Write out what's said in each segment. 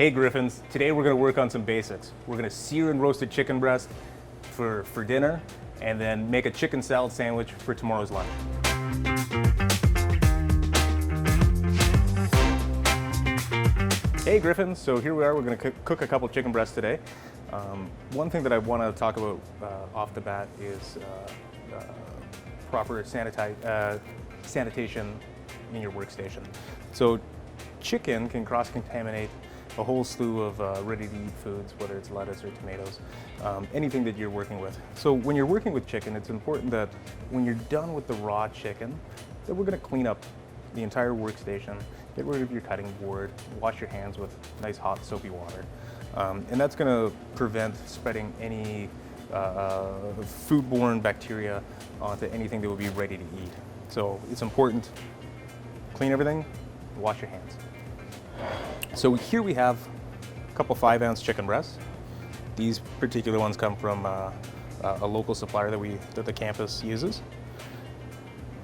Hey Gryphons, today we're going to work on some basics. We're going to sear and roast a chicken breast for dinner, and then make a chicken salad sandwich for tomorrow's lunch. Hey Gryphons, so here we are, we're going to cook a couple chicken breasts today. One thing that I want to talk about off the bat is proper sanitation in your workstation. So chicken can cross-contaminate a whole slew of ready-to-eat foods, whether it's lettuce or tomatoes, anything that you're working with. So when you're working with chicken, it's important that when you're done with the raw chicken, that we're going to clean up the entire workstation, get rid of your cutting board, wash your hands with nice hot soapy water. And that's going to prevent spreading any foodborne bacteria onto anything that would be ready to eat. So it's important, clean everything, wash your hands. So here we have a couple 5-ounce chicken breasts. These particular ones come from a local supplier that the campus uses.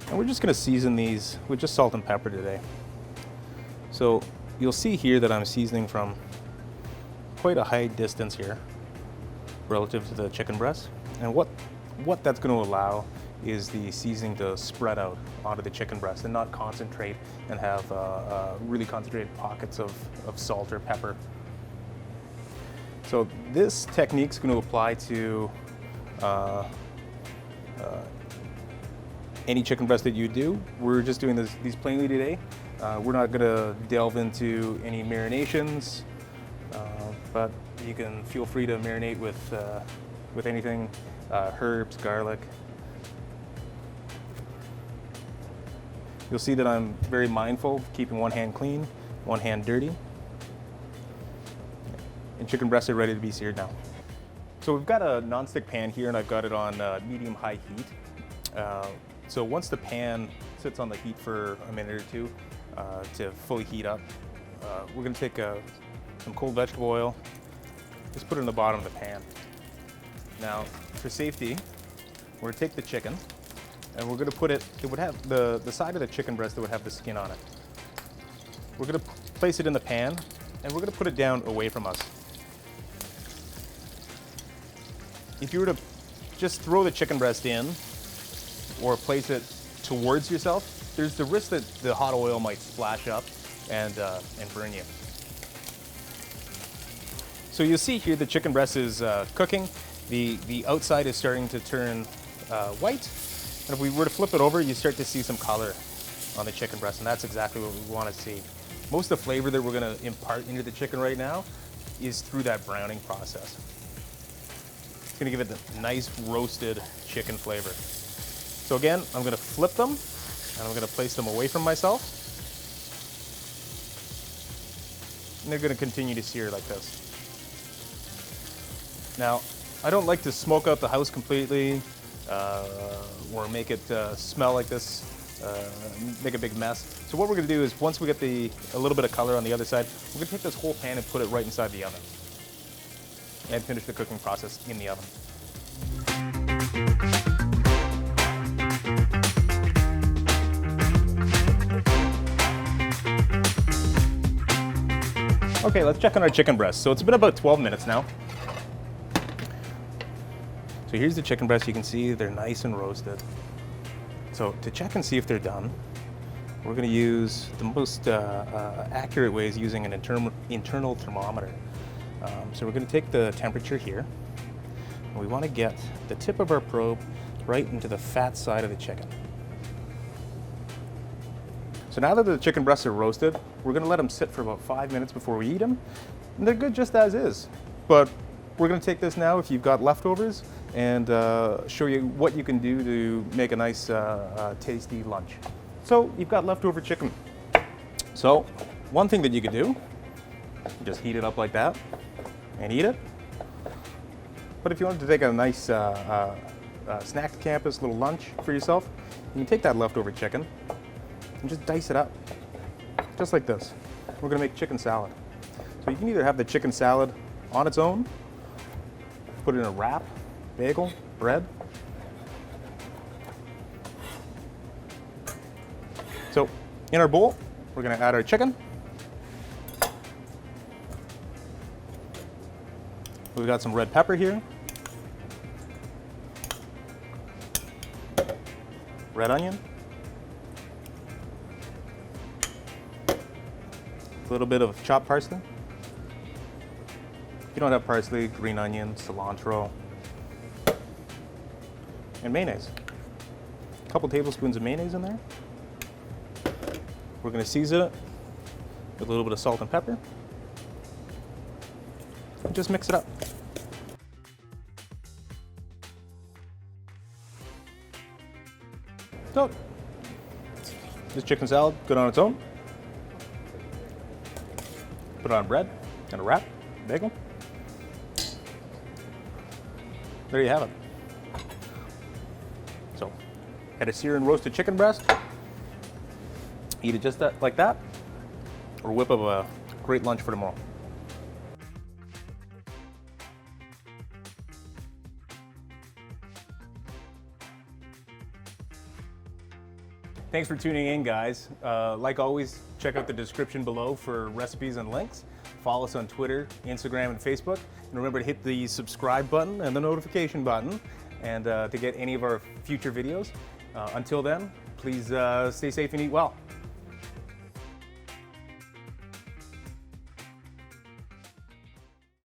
And we're just going to season these with just salt and pepper today. So you'll see here that I'm seasoning from quite a high distance here relative to the chicken breast. And what that's going to allow is the seasoning to spread out onto the chicken breast and not concentrate and have really concentrated pockets of salt or pepper. So this technique is going to apply to any chicken breast that you do. We're just doing these plainly today. We're not going to delve into any marinations, but you can feel free to marinate with anything, herbs, garlic. You'll see that I'm very mindful of keeping one hand clean, one hand dirty. And chicken breasts are ready to be seared now. So we've got a nonstick pan here, and I've got it on medium-high heat. So once the pan sits on the heat for a minute or two to fully heat up, we're going to take some cold vegetable oil, just put it in the bottom of the pan. Now, for safety, we're going to take the chicken, and we're going to put it would have the side of the chicken breast that would have the skin on it. We're going to place it in the pan, and we're going to put it down away from us. If you were to just throw the chicken breast in or place it towards yourself, there's the risk that the hot oil might splash up and burn you. So you'll see here the chicken breast is cooking. The outside is starting to turn white. And if we were to flip it over, you start to see some color on the chicken breast, and that's exactly what we want to see. Most of the flavor that we're going to impart into the chicken right now is through that browning process. It's going to give it the nice roasted chicken flavor. So again, I'm going to flip them, and I'm going to place them away from myself. And they're going to continue to sear like this. Now, I don't like to smoke out the house completely, or make it smell like this, make a big mess. So what we're going to do is, once we get a little bit of color on the other side, we're going to take this whole pan and put it right inside the oven and finish the cooking process in the oven. Okay, let's check on our chicken breast. So it's been about 12 minutes now. So here's the chicken breast. You can see they're nice and roasted. So to check and see if they're done, we're going to use the most accurate way is using an internal thermometer. So we're going to take the temperature here, and we want to get the tip of our probe right into the fat side of the chicken. So now that the chicken breasts are roasted, we're going to let them sit for about 5 minutes before we eat them. And they're good just as is. But we're going to take this now, if you've got leftovers, and show you what you can do to make a nice, tasty lunch. So you've got leftover chicken. So one thing that you could do, just heat it up like that and eat it. But if you wanted to take a nice snack to campus, little lunch for yourself, you can take that leftover chicken and just dice it up, just like this. We're going to make chicken salad. So you can either have the chicken salad on its own, put it in a wrap, bagel, bread. So in our bowl, we're going to add our chicken. We've got some red pepper here, red onion, a little bit of chopped parsley. If you don't have parsley, green onion, cilantro, and mayonnaise. A couple tablespoons of mayonnaise in there. We're going to season it with a little bit of salt and pepper. And just mix it up. So, this chicken salad, good on its own. Put it on bread and a wrap, bagel. There you have it. So, had a sear and roasted chicken breast. Eat it just like that, or whip up a great lunch for tomorrow. Thanks for tuning in, guys. Like always, check out the description below for recipes and links. Follow us on Twitter, Instagram, and Facebook. And remember to hit the subscribe button and the notification button and to get any of our future videos. Until then, please stay safe and eat well.